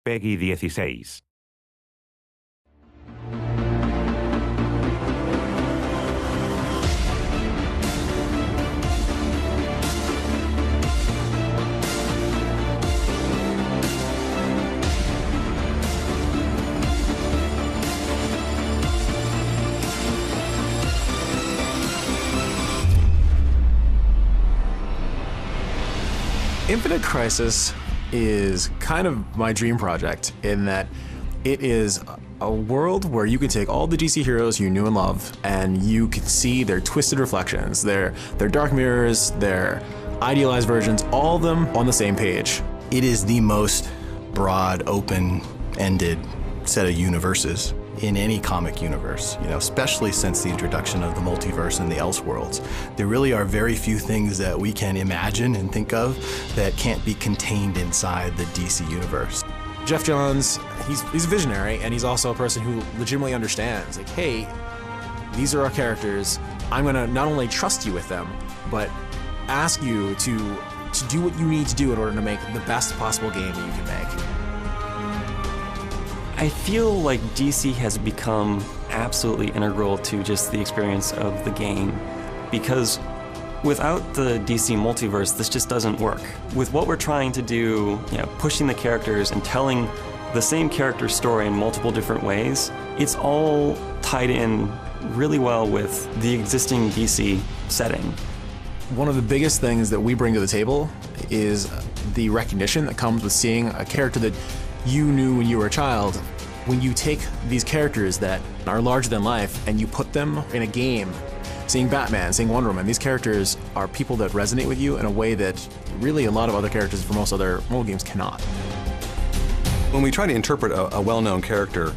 Peggy 16. Infinite Crisis is kind of my dream project in that it is a world where you can take all the DC heroes you knew and loved and you can see their twisted reflections, their dark mirrors, their idealized versions, all of them on the same page. It is the most broad, open-ended set of universes in any comic universe, especially since the introduction of the multiverse and the Elseworlds. There really are very few things that we can imagine and think of that can't be contained inside the DC universe. Jeff Johns, he's a visionary, and he's also a person who legitimately understands, like, hey, these are our characters. I'm gonna not only trust you with them, but ask you to do what you need to do in order to make the best possible game that you can make. I feel like DC has become absolutely integral to just the experience of the game, because without the DC multiverse, this just doesn't work. With what we're trying to do, pushing the characters and telling the same character story in multiple different ways, it's all tied in really well with the existing DC setting. One of the biggest things that we bring to the table is the recognition that comes with seeing a character that you knew when you were a child. When you take these characters that are larger than life and you put them in a game, seeing Batman, seeing Wonder Woman, these characters are people that resonate with you in a way that really a lot of other characters from most other mobile games cannot. When we try to interpret a well-known character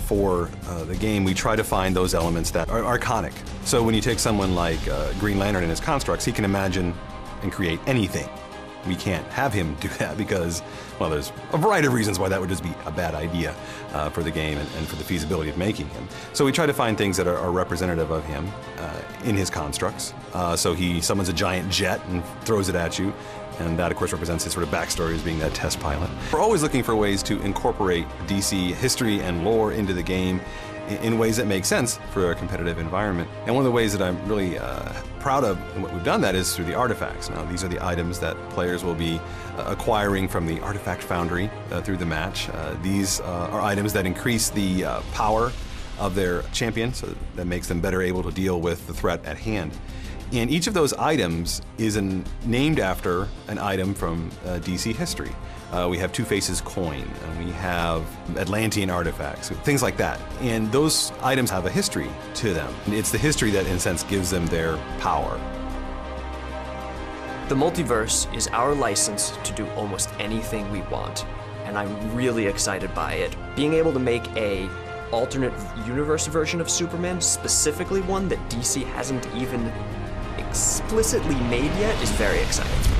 for the game, we try to find those elements that are iconic. So when you take someone like Green Lantern and his constructs, he can imagine and create anything. We can't have him do that because, well, there's a variety of reasons why that would just be a bad idea for the game and for the feasibility of making him. So we try to find things that are representative of him in his constructs. So he summons a giant jet and throws it at you, and that, of course, represents his sort of backstory as being that test pilot. We're always looking for ways to incorporate DC history and lore into the game in ways that make sense for a competitive environment. And one of the ways that I'm really proud of and what we've done that is through the artifacts. Now, these are the items that players will be acquiring from the Artifact Foundry through the match. These are items that increase the power of their champion, so that makes them better able to deal with the threat at hand. And each of those items is named after an item from DC history. We have Two-Face's coin, and we have Atlantean artifacts, things like that. And those items have a history to them. And it's the history that, in a sense, gives them their power. The multiverse is our license to do almost anything we want, and I'm really excited by it. Being able to make a alternate universe version of Superman, specifically one that DC hasn't even explicitly made yet, is very exciting.